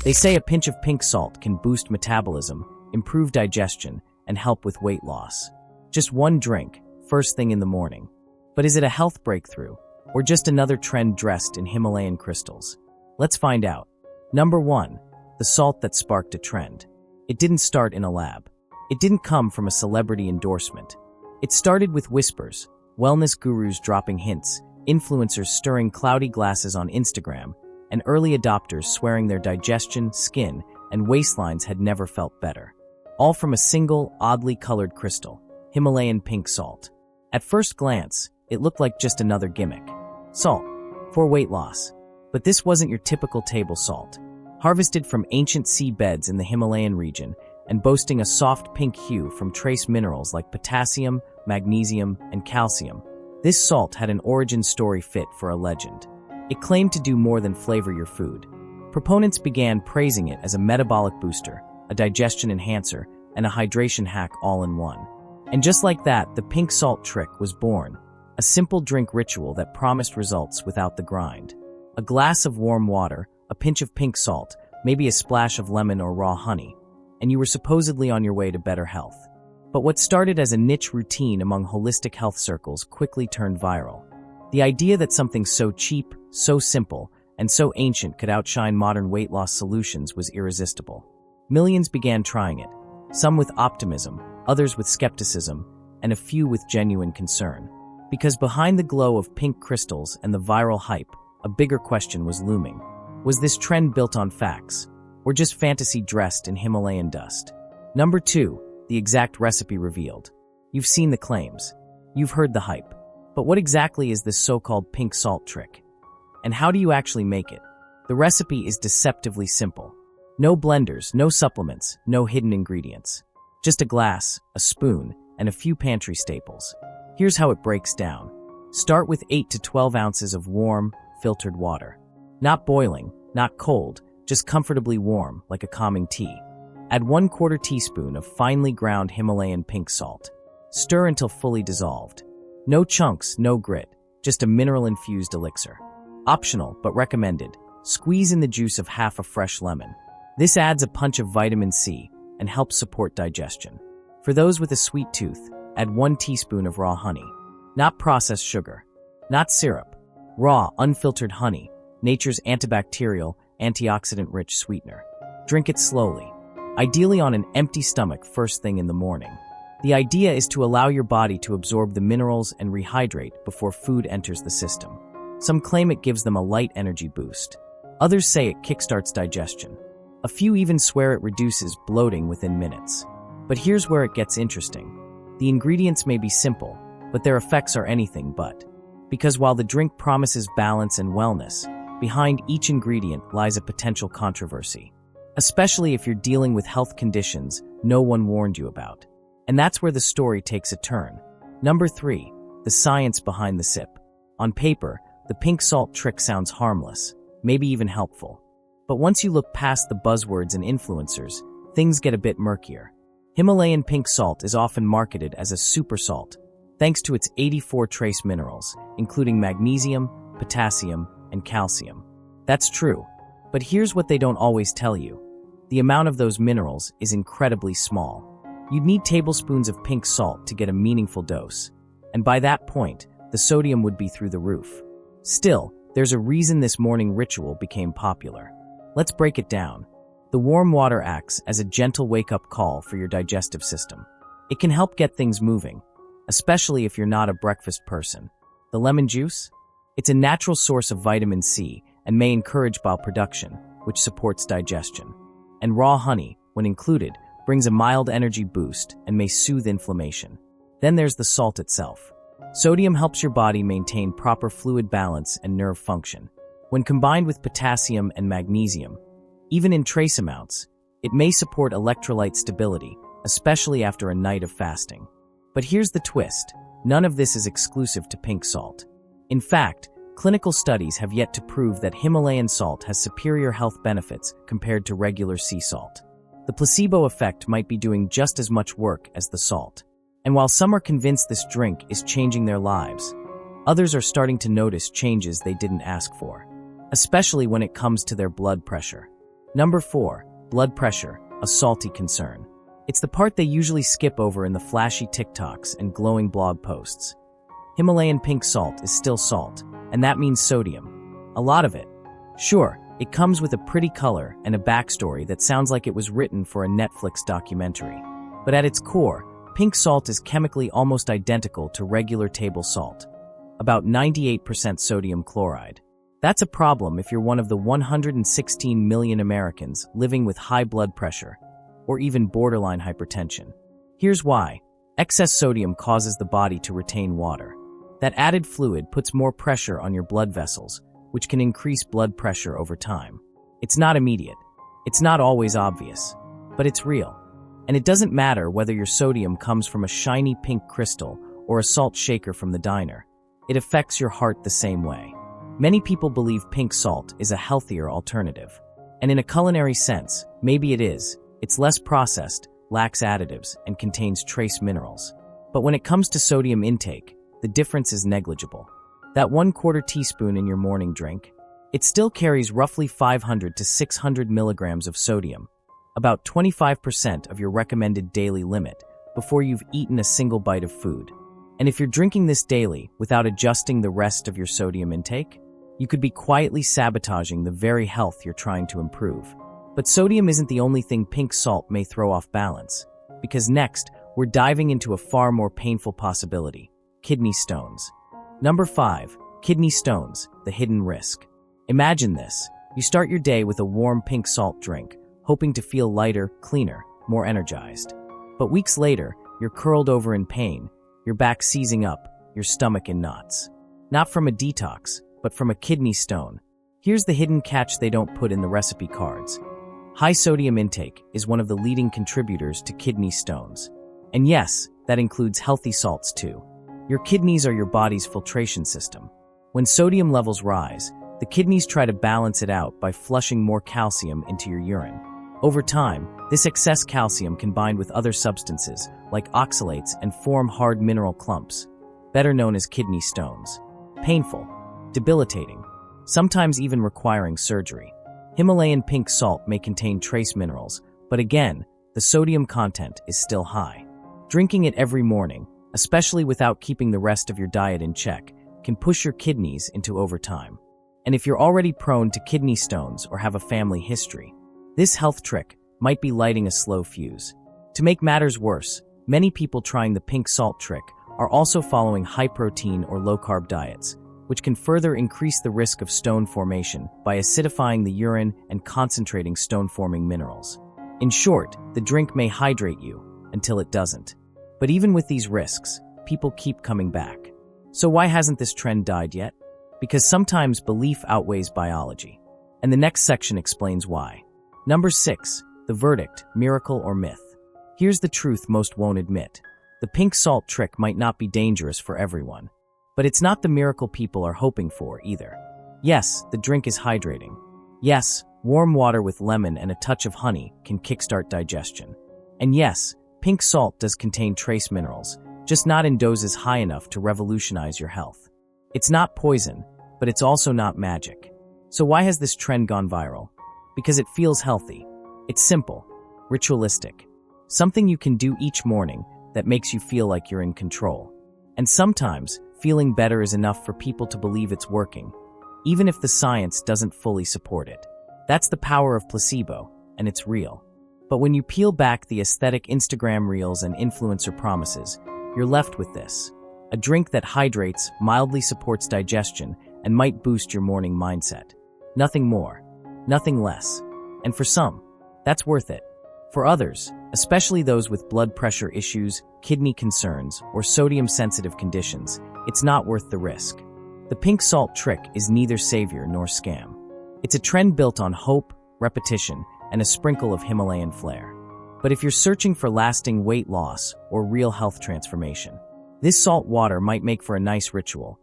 They say a pinch of pink salt can boost metabolism, improve digestion, and help with weight loss. Just one drink, first thing in the morning. But is it a health breakthrough, or just another trend dressed in Himalayan crystals? Let's find out. Number 1. The salt that sparked a trend. It didn't start in a lab. It didn't come from a celebrity endorsement. It started with whispers, wellness gurus dropping hints, influencers stirring cloudy glasses on Instagram, and early adopters swearing their digestion, skin, and waistlines had never felt better. All from a single, oddly colored crystal, Himalayan pink salt. At first glance, it looked like just another gimmick. Salt. For weight loss. But this wasn't your typical table salt. Harvested from ancient sea beds in the Himalayan region and boasting a soft pink hue from trace minerals like potassium, magnesium, and calcium, this salt had an origin story fit for a legend. It claimed to do more than flavor your food. Proponents began praising it as a metabolic booster, a digestion enhancer, and a hydration hack all in one. And just like that, the pink salt trick was born. A simple drink ritual that promised results without the grind. A glass of warm water, a pinch of pink salt, maybe a splash of lemon or raw honey, and you were supposedly on your way to better health. But what started as a niche routine among holistic health circles quickly turned viral. The idea that something so cheap, so simple, and so ancient could outshine modern weight loss solutions was irresistible. Millions began trying it, some with optimism, others with skepticism, and a few with genuine concern. Because behind the glow of pink crystals and the viral hype, a bigger question was looming. Was this trend built on facts, or just fantasy dressed in Himalayan dust? Number 2, the exact recipe revealed. You've seen the claims. You've heard the hype. But what exactly is this so-called pink salt trick? And how do you actually make it? The recipe is deceptively simple. No blenders, no supplements, no hidden ingredients. Just a glass, a spoon, and a few pantry staples. Here's how it breaks down. Start with 8 to 12 ounces of warm, filtered water. Not boiling, not cold, just comfortably warm, like a calming tea. Add 1/4 teaspoon of finely ground Himalayan pink salt. Stir until fully dissolved. No chunks, no grit, just a mineral-infused elixir. Optional, but recommended. Squeeze in the juice of half a fresh lemon. This adds a punch of vitamin C and helps support digestion. For those with a sweet tooth, add 1 teaspoon of raw honey. Not processed sugar. Not syrup. Raw, unfiltered honey, nature's antibacterial, antioxidant-rich sweetener. Drink it slowly, ideally on an empty stomach first thing in the morning. The idea is to allow your body to absorb the minerals and rehydrate before food enters the system. Some claim it gives them a light energy boost. Others say it kickstarts digestion. A few even swear it reduces bloating within minutes. But here's where it gets interesting. The ingredients may be simple, but their effects are anything but. Because while the drink promises balance and wellness, behind each ingredient lies a potential controversy. Especially if you're dealing with health conditions no one warned you about. And that's where the story takes a turn. Number 3, the science behind the sip. On paper, the pink salt trick sounds harmless, maybe even helpful. But once you look past the buzzwords and influencers, things get a bit murkier. Himalayan pink salt is often marketed as a super salt, thanks to its 84 trace minerals, including magnesium, potassium, and calcium. That's true, but here's what they don't always tell you. The amount of those minerals is incredibly small. You'd need tablespoons of pink salt to get a meaningful dose, and by that point, the sodium would be through the roof. Still, there's a reason this morning ritual became popular. Let's break it down. The warm water acts as a gentle wake-up call for your digestive system. It can help get things moving, especially if you're not a breakfast person. The lemon juice? It's a natural source of vitamin C and may encourage bile production, which supports digestion. And raw honey, when included, brings a mild energy boost and may soothe inflammation. Then there's the salt itself. Sodium helps your body maintain proper fluid balance and nerve function. When combined with potassium and magnesium, even in trace amounts, it may support electrolyte stability, especially after a night of fasting. But here's the twist. None of this is exclusive to pink salt. In fact, clinical studies have yet to prove that Himalayan salt has superior health benefits compared to regular sea salt. The placebo effect might be doing just as much work as the salt. And while some are convinced this drink is changing their lives, others are starting to notice changes they didn't ask for, especially when it comes to their blood pressure. Number 4. Blood pressure, a salty concern. It's the part they usually skip over in the flashy TikToks and glowing blog posts. Himalayan pink salt is still salt, and that means sodium. A lot of it. Sure, it comes with a pretty color and a backstory that sounds like it was written for a Netflix documentary. But at its core, pink salt is chemically almost identical to regular table salt, about 98% sodium chloride. That's a problem if you're one of the 116 million Americans living with high blood pressure, or even borderline hypertension. Here's why. Excess sodium causes the body to retain water. That added fluid puts more pressure on your blood vessels, which can increase blood pressure over time. It's not immediate. It's not always obvious, but it's real. And it doesn't matter whether your sodium comes from a shiny pink crystal or a salt shaker from the diner. It affects your heart the same way. Many people believe pink salt is a healthier alternative. And in a culinary sense, maybe it is. It's less processed, lacks additives, and contains trace minerals. But when it comes to sodium intake, the difference is negligible. That 1/4 teaspoon in your morning drink, it still carries roughly 500 to 600 milligrams of sodium, about 25% of your recommended daily limit, before you've eaten a single bite of food. And if you're drinking this daily without adjusting the rest of your sodium intake, you could be quietly sabotaging the very health you're trying to improve. But sodium isn't the only thing pink salt may throw off balance, because next, we're diving into a far more painful possibility: kidney stones. Number 5. Kidney stones, the hidden risk. Imagine this. You start your day with a warm pink salt drink, hoping to feel lighter, cleaner, more energized. But weeks later, you're curled over in pain, your back seizing up, your stomach in knots. Not from a detox, but from a kidney stone. Here's the hidden catch they don't put in the recipe cards. High sodium intake is one of the leading contributors to kidney stones. And yes, that includes healthy salts too. Your kidneys are your body's filtration system. When sodium levels rise, the kidneys try to balance it out by flushing more calcium into your urine. Over time, this excess calcium can bind with other substances, like oxalates, and form hard mineral clumps, better known as kidney stones. Painful, debilitating, sometimes even requiring surgery. Himalayan pink salt may contain trace minerals, but again, the sodium content is still high. Drinking it every morning, especially without keeping the rest of your diet in check, can push your kidneys into overtime. And if you're already prone to kidney stones or have a family history, this health trick might be lighting a slow fuse. To make matters worse, many people trying the pink salt trick are also following high-protein or low-carb diets, which can further increase the risk of stone formation by acidifying the urine and concentrating stone-forming minerals. In short, the drink may hydrate you until it doesn't. But even with these risks, people keep coming back. So why hasn't this trend died yet? Because sometimes belief outweighs biology. And the next section explains why. Number 6. The verdict, miracle or myth. Here's the truth most won't admit. The pink salt trick might not be dangerous for everyone. But it's not the miracle people are hoping for either. Yes, the drink is hydrating. Yes, warm water with lemon and a touch of honey can kickstart digestion. And yes, pink salt does contain trace minerals, just not in doses high enough to revolutionize your health. It's not poison, but it's also not magic. So why has this trend gone viral? Because it feels healthy. It's simple, ritualistic. Something you can do each morning that makes you feel like you're in control. And sometimes, feeling better is enough for people to believe it's working, even if the science doesn't fully support it. That's the power of placebo, and it's real. But when you peel back the aesthetic Instagram reels and influencer promises, you're left with this: a drink that hydrates, mildly supports digestion, and might boost your morning mindset. Nothing more, nothing less. And for some, that's worth it. For others, especially those with blood pressure issues, kidney concerns, or sodium-sensitive conditions, it's not worth the risk. The pink salt trick is neither savior nor scam. It's a trend built on hope, repetition, and a sprinkle of Himalayan flair. But if you're searching for lasting weight loss or real health transformation, this salt water might make for a nice ritual,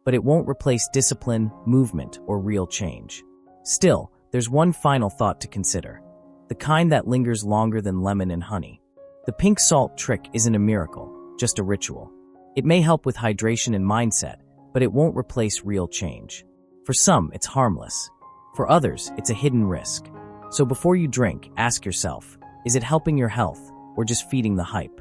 but it won't replace discipline, movement, or real change. Still, there's one final thought to consider, the kind that lingers longer than lemon and honey. The pink salt trick isn't a miracle, just a ritual. It may help with hydration and mindset, but it won't replace real change. For some, it's harmless. For others, it's a hidden risk. So before you drink, ask yourself, is it helping your health or just feeding the hype?